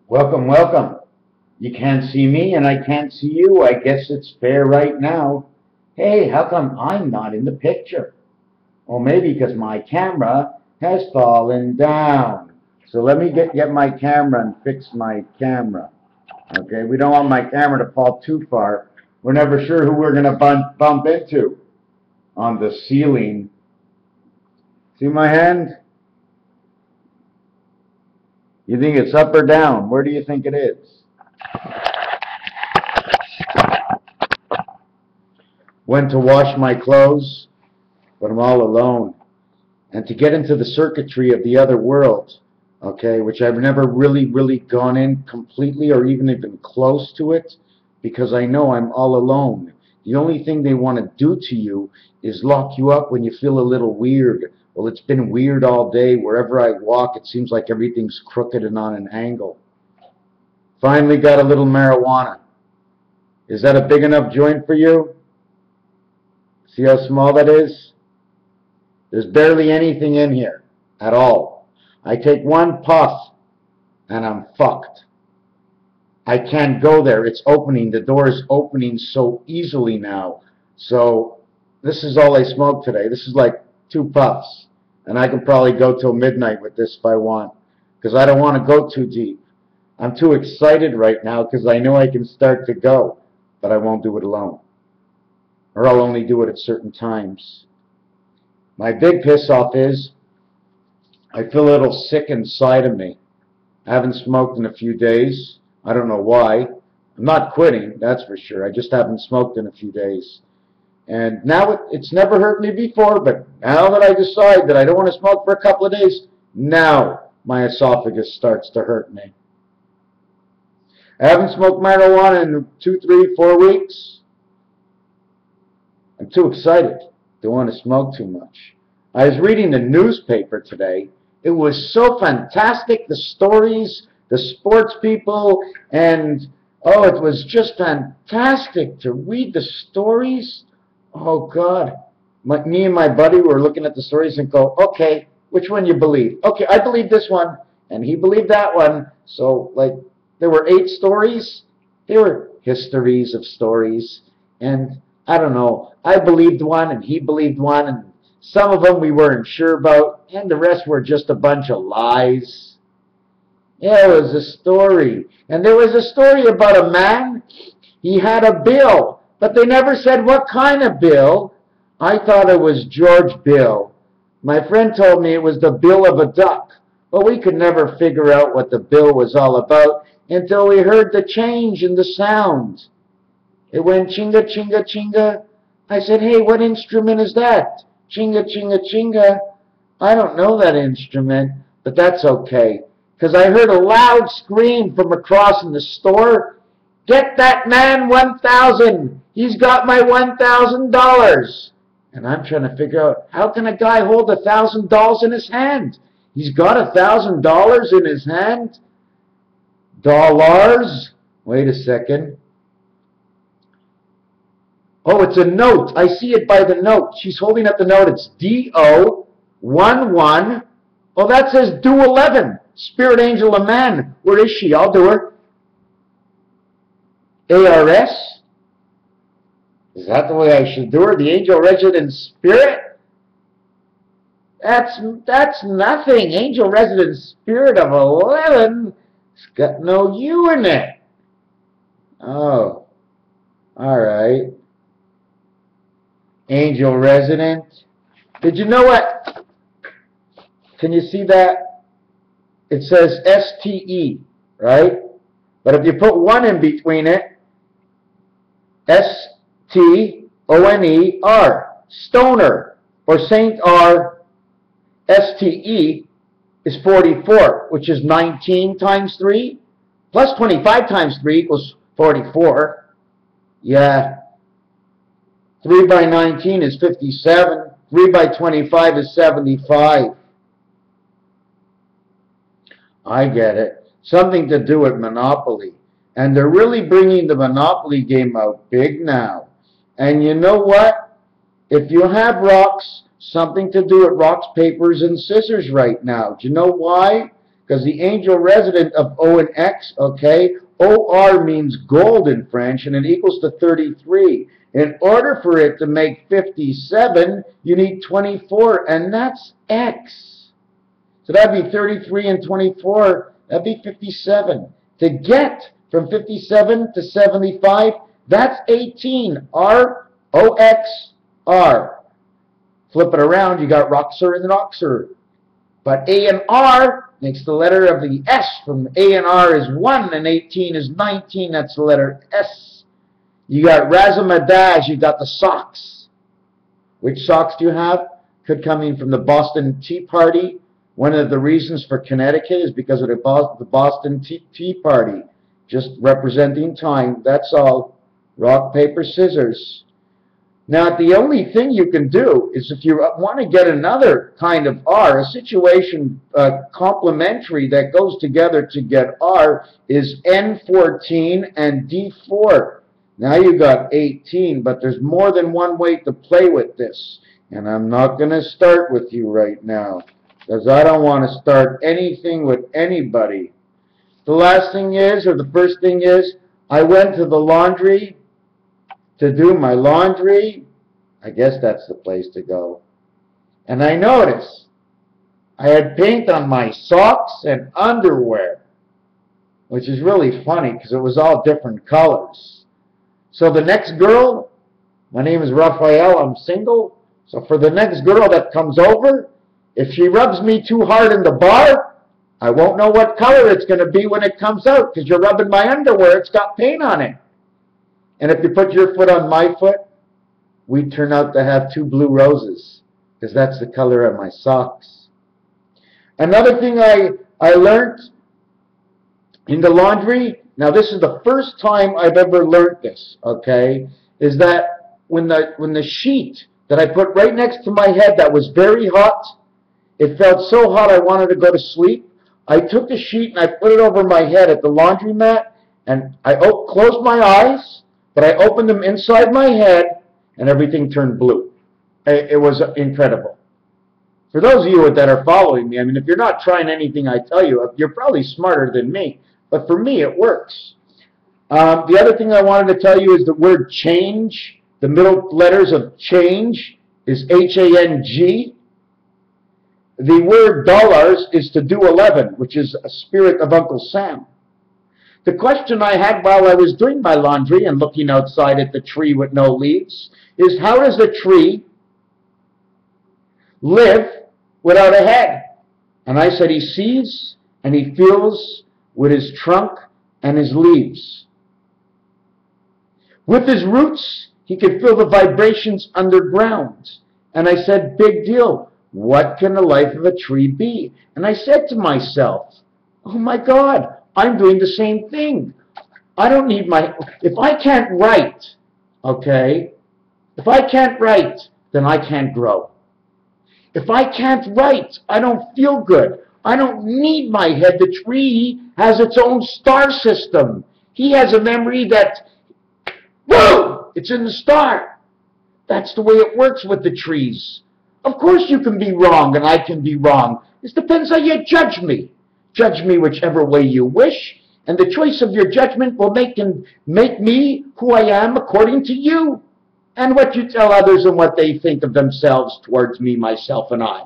Welcome, welcome. You can't see me and I can't see you. I guess it's fair right now. Hey, how come I'm not in the picture? Well, maybe because my camera has fallen down. So let me get my camera and fix my camera. Okay, we don't want my camera to fall too far. We're never sure who we're going to bump into on the ceiling. See my hand? You think it's up or down? Where do you think it is? Went to wash my clothes, but I'm all alone. And to get into the circuitry of the other world, okay, which I've never really gone in completely or even close to it, because I know I'm all alone. The only thing they want to do to you is lock you up when you feel a little weird. Well, it's been weird all day. Wherever I walk, it seems like everything's crooked and on an angle. Finally got a little marijuana. Is that a big enough joint for you? See how small that is? There's barely anything in here at all. I take one puff and I'm fucked. I can't go there. It's opening. The door is opening so easily now. So this is all I smoke today. This is like 2 puffs. And I can probably go till midnight with this if I want. Because I don't want to go too deep. I'm too excited right now because I know I can start to go. But I won't do it alone. Or I'll only do it at certain times. My big piss off is I feel a little sick inside of me. I haven't smoked in a few days. I don't know why. I'm not quitting, that's for sure. I just haven't smoked in a few days. And now it's never hurt me before, but now that I decide that I don't want to smoke for a couple of days, now my esophagus starts to hurt me. I haven't smoked marijuana in 2, 3, 4 weeks. I'm too excited. Don't want to smoke too much. I was reading the newspaper today. It was so fantastic, the stories, the sports people, and oh, it was just fantastic to read the stories. Oh, God. Me and my buddy were looking at the stories and go, okay, which one you believe? Okay, I believe this one, and he believed that one. So, like, there were 8 stories. They were histories of stories, and I don't know. I believed one, and he believed one, and some of them we weren't sure about, and the rest were just a bunch of lies. Yeah, it was a story. And there was a story about a man. He had a bill, but they never said what kind of bill. I thought it was George Bill. My friend told me it was the bill of a duck, but we could never figure out what the bill was all about until we heard the change in the sound. It went chinga, chinga, chinga. I said, hey, what instrument is that? Chinga, chinga, chinga. I don't know that instrument, but that's okay. Because I heard a loud scream from across in the store. Get that man 1,000. He's got my $1,000. And I'm trying to figure out, how can a guy hold $1,000 in his hand? He's got $1,000 in his hand? Dollars? Wait a second. Oh, it's a note. I see it by the note. She's holding up the note. It's D-O-11. Oh, that says do 11. Spirit Angel of Man. Where is she? I'll do her. A-R-S? Is that the way I should do her? The Angel Resident Spirit? That's nothing. Angel Resident Spirit of 11. It's got no U in it. Oh. All right. Angel Resident. Did you know what? Can you see that? It says S-T-E, right? But if you put 1 in between it, S-T-O-N-E-R, Stoner, or Saint R, S-T-E, is 44, which is 19 times 3, plus 25 times 3 equals 44. Yeah. 3 by 19 is 57. 3 by 25 is 75. I get it. Something to do with Monopoly. And they're really bringing the Monopoly game out big now. And you know what? If you have rocks, something to do with rocks, papers, and scissors right now. Do you know why? because the angel resident of O and X, okay, OR means gold in French, and it equals to 33. In order for it to make 57, you need 24, and that's X. So that'd be 33 and 24, that'd be 57. To get from 57 to 75, that's 18. R-O-X-R. Flip it around, you got Roxer and Roxer. But A and R makes the letter of the S. From A and R is 1, and 18 is 19. That's the letter S. You got Razamadaz, you got the socks. Which socks do you have? Could come in from the Boston Tea Party. One of the reasons for Connecticut is because of the Boston Tea Party. Just representing time, that's all. Rock, paper, scissors. Now, the only thing you can do is if you want to get another kind of R, a situation complementary that goes together to get R is N14 and D4. Now you got 18, but there's more than one way to play with this. And I'm not going to start with you right now, because I don't want to start anything with anybody. The last thing is, or the first thing is, I went to the laundry to do my laundry. I guess that's the place to go. And I noticed I had paint on my socks and underwear, which is really funny because it was all different colors. So the next girl, my name is Raphael, I'm single, so for the next girl that comes over, if she rubs me too hard in the bar, I won't know what color it's going to be when it comes out because you're rubbing my underwear, it's got paint on it. And if you put your foot on my foot, we turn out to have 2 blue roses because that's the color of my socks. Another thing I learned in the laundry, now this is the first time I've ever learned this, okay, is that when the sheet that I put right next to my head that was very hot, it felt so hot I wanted to go to sleep, I took the sheet and I put it over my head at the laundromat and I closed my eyes, but I opened them inside my head and everything turned blue. It was incredible. For those of you that are following me, I mean, if you're not trying anything I tell you, you're probably smarter than me. But for me, it works. The other thing I wanted to tell you is the word change. The middle letters of change is H-A-N-G. The word dollars is to do 11, which is a spirit of Uncle Sam. The question I had while I was doing my laundry and looking outside at the tree with no leaves is, how does a tree live without a head? And I said he sees and he feels with his trunk and his leaves. With his roots, he can feel the vibrations underground. And I said, big deal. What can the life of a tree be? And I said to myself, oh my God, I'm doing the same thing. I don't need if I can't write, okay, if I can't write, then I can't grow. If I can't write, I don't feel good. I don't need my head. The tree has its own star system. He has a memory that, whoa, it's in the star. That's the way it works with the trees. Of course you can be wrong and I can be wrong. It depends how you judge me. Judge me whichever way you wish, and the choice of your judgment will make me who I am according to you, and what you tell others and what they think of themselves towards me, myself, and I.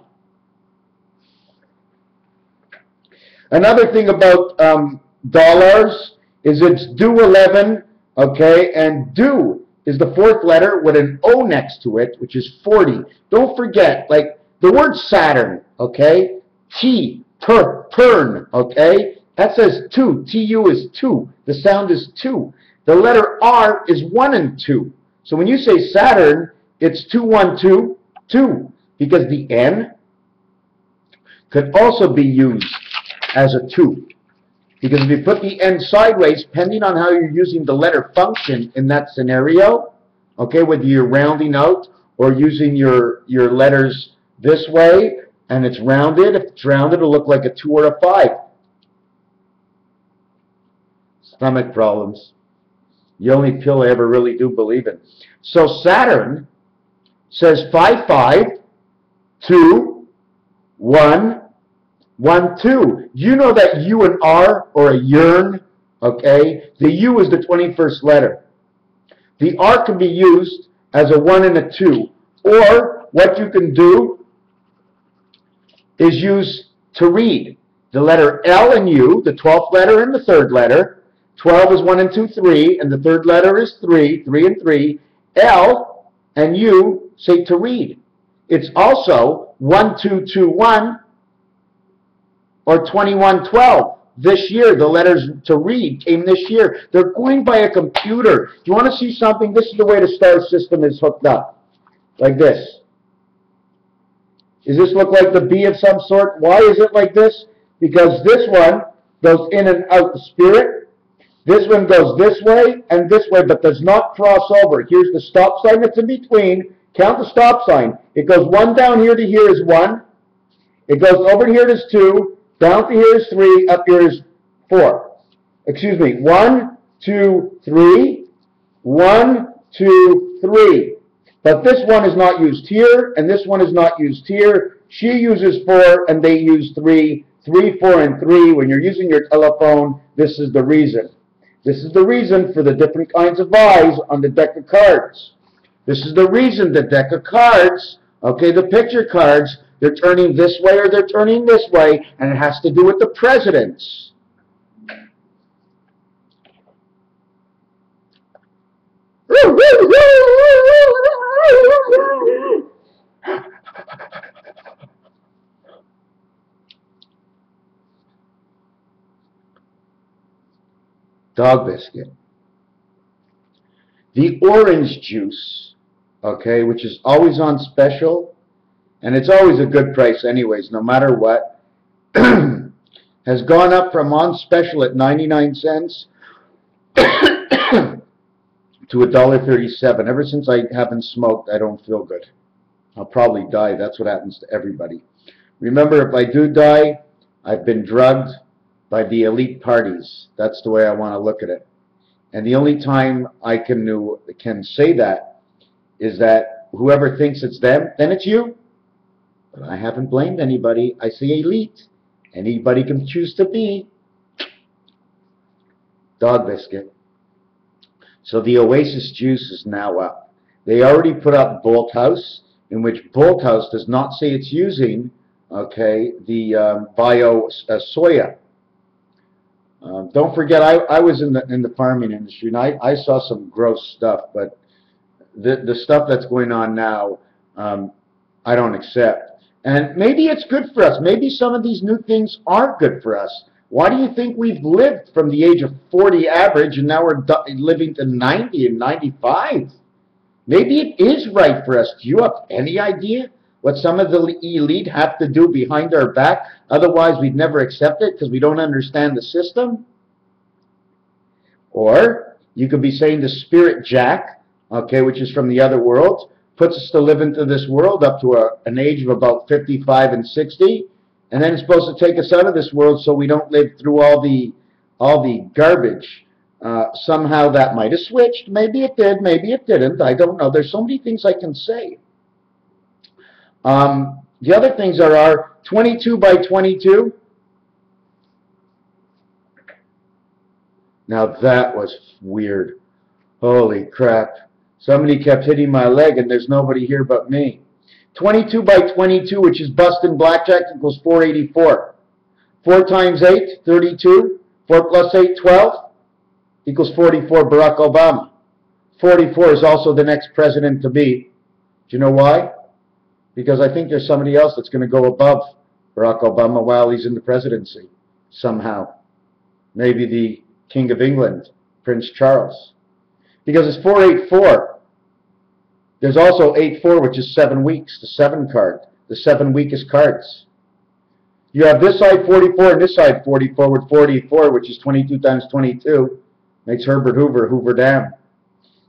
Another thing about dollars is it's do 11, okay, and do is the fourth letter with an O next to it, which is 40. Don't forget, like the word Saturn, okay, turn, okay? That says 2. T-U is 2. The sound is 2. The letter R is 1 and 2. So when you say Saturn, it's 2, 1, 2, 2. Because the N could also be used as a 2. Because if you put the N sideways, depending on how you're using the letter function in that scenario, okay, whether you're rounding out or using your letters this way, and it's rounded. If it's rounded, it'll look like a 2 or a 5. Stomach problems. The only pill I ever really do believe in. So Saturn says 5, 5, 2, 1, 1, 2. You know that U and R, or a yearn, okay? The U is the 21st letter. The R can be used as a 1 and a 2. Or what you can do is use to read the letter L and U, the 12th letter and the 3rd letter. 12 is 1 and 2, 3, and the 3rd letter is 3, 3 and 3. L and U say to read. It's also 1, 2, 2, 1, or 21, 12. This year, the letters to read came this year. They're going by a computer. Do you want to see something? This is the way the star system is hooked up. Like this. Does this look like the bee of some sort? Why is it like this? Because this one goes in and out the spirit. This one goes this way and this way, but does not cross over. Here's the stop sign that's in between. Count the stop sign. It goes 1 down here to here is 1. It goes over here is 2. Down to here is 3. Up here is 4. Excuse me. 1, 2, 3. 1, 2, 3. But this one is not used here, and this one is not used here. She uses 4, and they use 3. 3, 4, and 3. When you're using your telephone, this is the reason. This is the reason for the different kinds of eyes on the deck of cards. This is the reason the deck of cards, okay, the picture cards, they're turning this way or they're turning this way, and it has to do with the presidents. Dog biscuit. The orange juice, okay, which is always on special, and it's always a good price anyways, no matter what, has gone up from on special at 99 cents to $1.37. Ever since I haven't smoked, I don't feel good. I'll probably die. That's what happens to everybody. Remember, if I do die, I've been drugged by the elite parties. That's the way I want to look at it. And the only time I can say that is that whoever thinks it's them, then it's you. But I haven't blamed anybody. I say elite. Anybody can choose to be. Dog biscuit. So the Oasis juice is now up. They already put up Bolt House, in which Bolt House does not say it's using, okay, the bio soya. Don't forget, I was in the farming industry, and I saw some gross stuff, but the stuff that's going on now, I don't accept. And maybe it's good for us. Maybe some of these new things aren't good for us. Why do you think we've lived from the age of 40 average, and now we're living to 90 and 95? Maybe it is right for us. Do you have any idea what some of the elite have to do behind our back? Otherwise, we'd never accept it because we don't understand the system. Or you could be saying the spirit jack, okay, which is from the other world, puts us to live into this world up to an age of about 55 and 60, and then it's supposed to take us out of this world so we don't live through all the garbage. Somehow that might have switched. Maybe it did. Maybe it didn't. I don't know. There's so many things I can say. The other things are 22 by 22. Now that was weird. Holy crap. Somebody kept hitting my leg and there's nobody here but me. 22 by 22, which is busting blackjack, equals 484. 4 times 8, 32. 4 plus 8, 12. Equals 44, Barack Obama. 44 is also the next president to be. Do you know why? Because I think there's somebody else that's going to go above Barack Obama while he's in the presidency, somehow. Maybe the King of England, Prince Charles. Because it's 484. There's also 84, which is 7 weeks, the 7 card, the 7 weakest cards. You have this side 44 and this side 44 with 44, which is 22 times 22. Makes Herbert Hoover, Hoover Dam.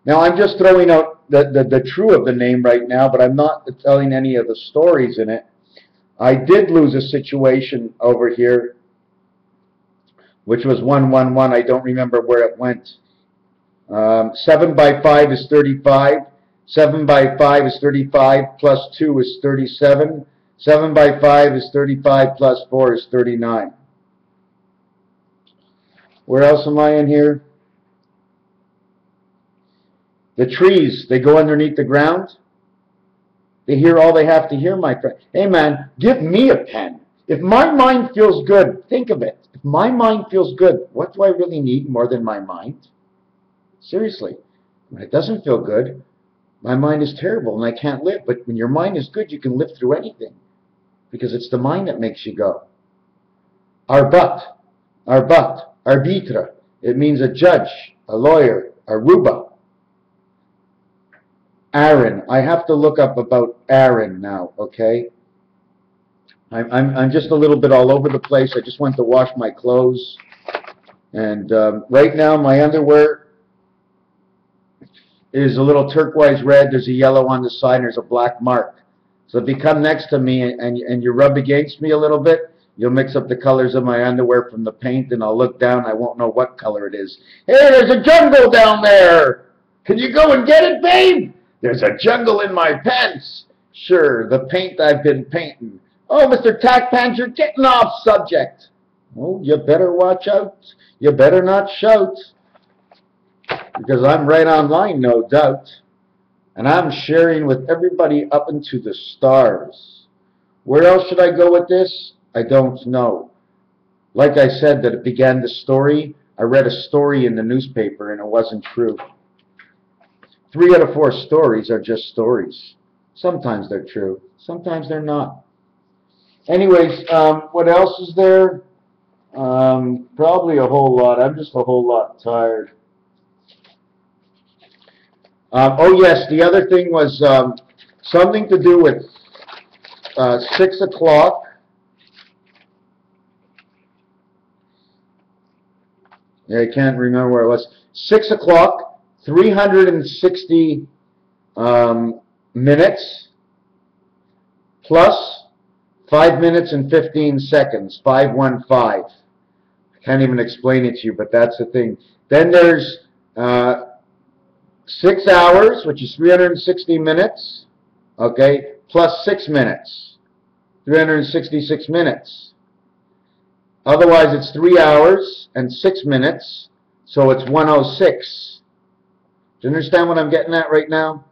Now, I'm just throwing out the true of the name right now, but I'm not telling any of the stories in it. I did lose a situation over here, which was 111. I don't remember where it went. 7 by 5 is 35. 7 by 5 is 35, plus 2 is 37. 7 by 5 is 35 plus 4 is 39. Where else am I in here? The trees, they go underneath the ground. They hear all they have to hear, my friend. Hey, man, give me a pen. If my mind feels good, think of it. If my mind feels good, what do I really need more than my mind? Seriously. When it doesn't feel good, my mind is terrible and I can't live. But when your mind is good, you can live through anything. Because it's the mind that makes you go. Arbat, arbitra. It means a judge, a lawyer, aruba. Aaron. I have to look up about Aaron now, okay? I'm just a little bit all over the place. I just went to wash my clothes. And right now my underwear is a little turquoise red. There's a yellow on the side and there's a black mark. So if you come next to me and you rub against me a little bit, you'll mix up the colors of my underwear from the paint, and I'll look down. I won't know what color it is. Hey, there's a jungle down there. Can you go and get it, babe? There's a jungle in my pants. Sure, the paint I've been painting. Oh, Mr. Tack Pants, you're getting off subject. Oh, you better watch out. You better not shout. Because I'm right online, no doubt. And I'm sharing with everybody up into the stars. Where else should I go with this? I don't know. Like I said, that it began the story. I read a story in the newspaper and it wasn't true. 3 out of 4 stories are just stories. Sometimes they're true. Sometimes they're not. Anyways, what else is there? Probably a whole lot. I'm just a whole lot tired. Oh yes, the other thing was something to do with 6 o'clock. Yeah, I can't remember where it was. 6 o'clock, 360 minutes plus 5 minutes and 15 seconds, 515. I can't even explain it to you, but that's the thing. Then there's 6 hours, which is 360 minutes, okay, plus 6 minutes, 366 minutes. Otherwise, it's 3 hours and 6 minutes, so it's 106. Do you understand what I'm getting at right now?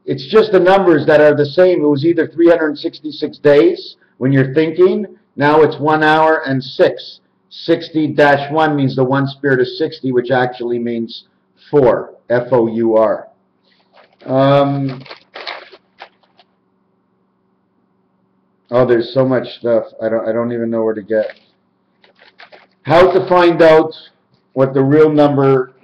It's just the numbers that are the same. It was either 366 days when you're thinking. Now it's 1 hour and 6. 60-1 means the one spirit of 60, which actually means 4. F-O-U-R. Oh, there's so much stuff. I don't even know where to get. How to find out what the real number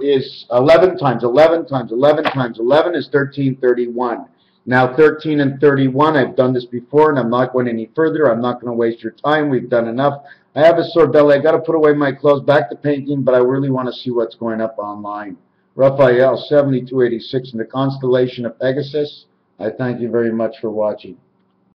is. 11 times 11 times 11 times 11 is 1331. Now 13 and 31, I've done this before and I'm not going any further. I'm not going to waste your time. We've done enough. I have a sore belly. I got to put away my clothes, back to painting, but I really want to see what's going up online. Raphael 7286 in the constellation of Pegasus. I thank you very much for watching.